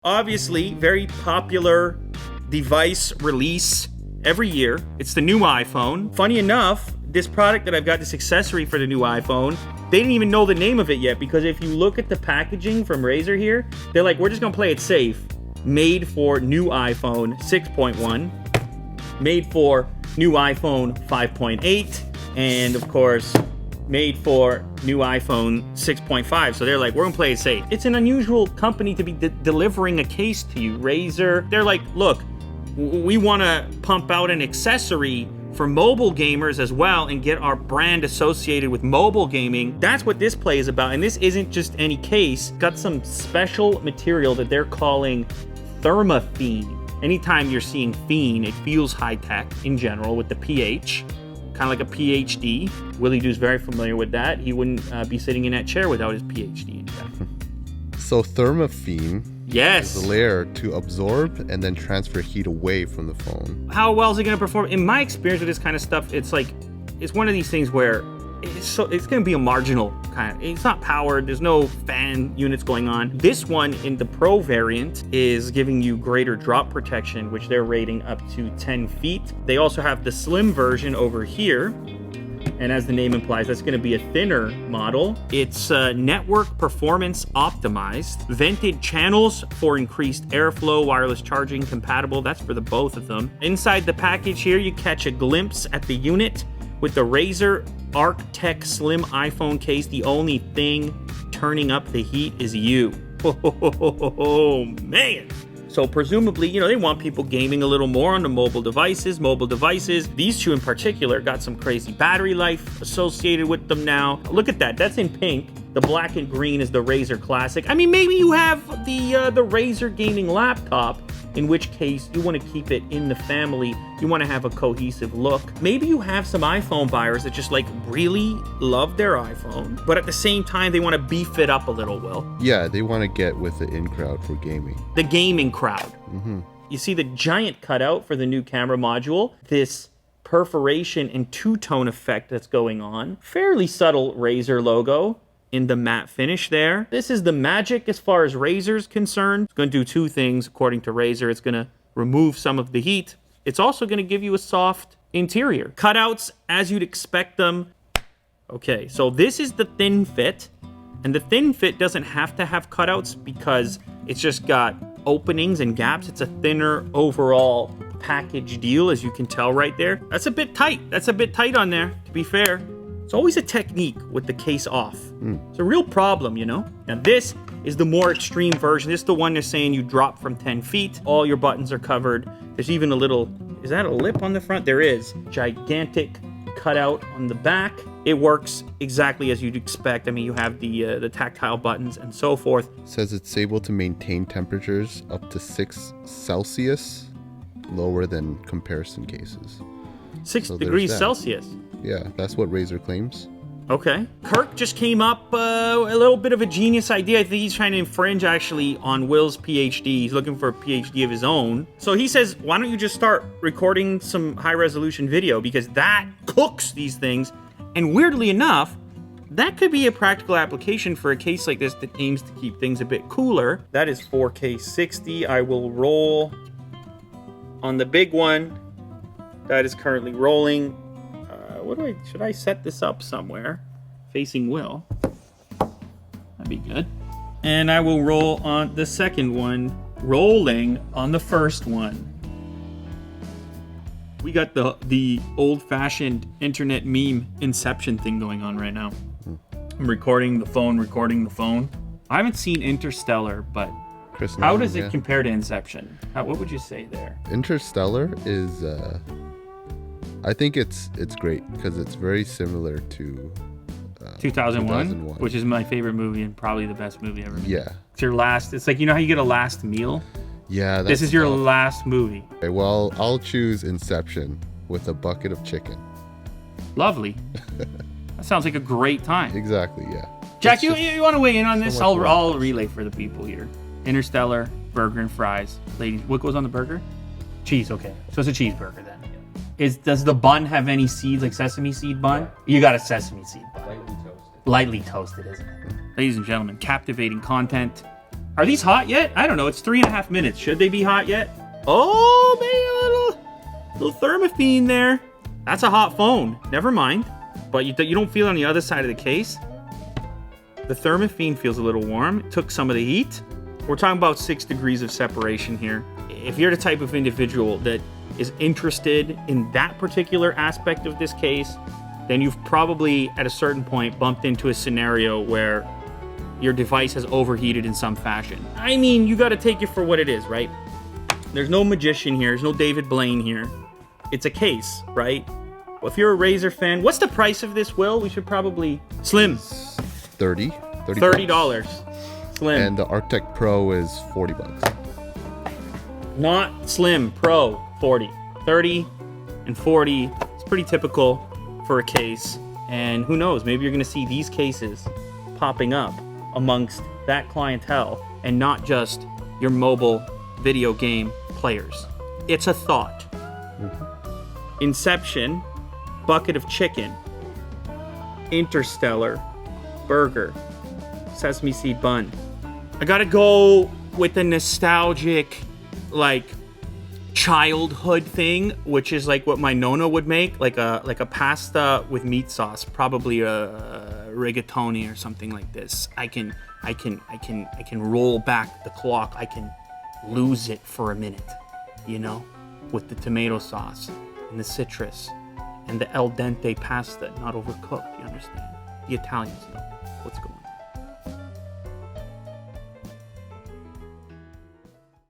Obviously, very popular device release every year. It's the new iPhone. Funny enough, this product that I've got, this accessory for the new iPhone, they didn't even know the name of it yet, because if you look at the packaging from Razer here, they're like, we're just gonna play it safe. Made for new iPhone 6.1, made for new iPhone 5.8, and of course, made for new iPhone 6.5. So they're like, we're gonna play it safe. It's an unusual company to be delivering a case to you. Razer, they're like, look, we wanna pump out an accessory for mobile gamers as well and get our brand associated with mobile gaming. That's what this play is about. And this isn't just any case. Got some special material that they're calling Thermaphene. Anytime you're seeing phene, it feels high tech in general with the PH, kind of like a PhD. Willie Doo's very familiar with that. He wouldn't be sitting in that chair without his PhD in that. So Thermaphene yes, is a layer to absorb and then transfer heat away from the phone. How well is it going to perform? In my experience with this kind of stuff, it's like, it's one of these things where it's going to be a marginal kind of, it's not powered, there's no fan units going on. This one in the Pro variant is giving you greater drop protection, which they're rating up to 10 feet. They also have the slim version over here. And as the name implies, that's going to be a thinner model. It's network performance optimized. Vented channels for increased airflow, wireless charging compatible. That's for the both of them. Inside the package here, you catch a glimpse at the unit with the Razer Arctech Slim iPhone case. The only thing turning up the heat is you. Oh, man. So presumably, you know, they want people gaming a little more on the mobile devices. These two in particular got some crazy battery life associated with them now. Look at that. That's in pink. The black and green is the Razer Classic. I mean, maybe you have the Razer gaming laptop, in which case you want to keep it in the family. You want to have a cohesive look. Maybe you have some iPhone buyers that just like really love their iPhone, but at the same time, they want to beef it up a little, Will. Yeah, they want to get with the in-crowd for gaming. The gaming crowd. Mm-hmm. You see the giant cutout for the new camera module, this perforation and two-tone effect that's going on. Fairly subtle Razer logo in the matte finish there. This is the magic as far as Razer's concerned. It's going to do two things according to Razer. It's going to remove some of the heat. It's also going to give you a soft interior. Cutouts as you'd expect them. Okay, so this is the thin fit. And the thin fit doesn't have to have cutouts because it's just got openings and gaps. It's a thinner overall package deal, as you can tell right there. That's a bit tight. That's a bit tight on there, to be fair. It's always a technique with the case off. It's a real problem, you know? Now this is the more extreme version. This is the one they're saying you drop from 10 feet. All your buttons are covered. There's even a little, is that a lip on the front? There is. Gigantic cutout on the back. It works exactly as you'd expect. I mean, you have the tactile buttons and so forth. It says it's able to maintain temperatures up to 6 Celsius, lower than comparison cases. 6 degrees Celsius. Yeah, that's what Razer claims. Okay. Kirk just came up a little bit of a genius idea. I think he's trying to infringe actually on Will's PhD. He's looking for a PhD of his own. So he says, why don't you just start recording some high resolution video, because that cooks these things. And weirdly enough, that could be a practical application for a case like this that aims to keep things a bit cooler. That is 4K 60. I will roll on the big one. That is currently rolling. Should I set this up somewhere facing Will? That'd be good. And I will roll on the second one, rolling on the first one. We got the old-fashioned internet meme Inception thing going on right now. I'm recording the phone. I haven't seen Interstellar, but how does it compare to Inception? What would you say there? Interstellar is... I think it's great because it's very similar to 2001, which is my favorite movie and probably the best movie ever made. Yeah. It's your last, it's like, you know how you get a last meal? Yeah. This is your last movie. Okay, well, I'll choose Inception with a bucket of chicken. Lovely. That sounds like a great time. Exactly, yeah. Jack, you want to weigh in on this? I'll relay for the people here. Interstellar, burger and fries. Ladies, what goes on the burger? Cheese, okay. So it's a cheeseburger then. Does the bun have any seeds, like sesame seed bun? Yeah. You got a sesame seed bun. Lightly toasted. Lightly toasted, isn't it? Ladies and gentlemen, captivating content. Are these hot yet? I don't know. It's 3.5 minutes. Should they be hot yet? Oh, man, little Thermaphene there. That's a hot phone. Never mind. But you don't feel it on the other side of the case. The Thermaphene feels a little warm. It took some of the heat. We're talking about 6 degrees of separation here. If you're the type of individual that is interested in that particular aspect of this case, then you've probably at a certain point bumped into a scenario where your device has overheated in some fashion. I mean, you got to take it for what it is, right? There's no magician here. There's no David Blaine here. It's a case, right? Well, if you're a Razer fan, what's the price of this, Will? We should probably... Slim. $30. Slim. And the Arctech Pro is $40. Not Slim. Pro. 40. 30 and 40. It's pretty typical for a case. And who knows? Maybe you're going to see these cases popping up amongst that clientele and not just your mobile video game players. It's a thought. Inception, bucket of chicken, Interstellar, burger, sesame seed bun. I gotta go with the nostalgic, like, childhood thing, which is like what my nonna would make, like a pasta with meat sauce, probably a rigatoni or something like this. I can roll back the clock. I can lose it for a minute, you know, with the tomato sauce and the citrus and the al dente pasta, not overcooked. You understand? The Italians know what's going on.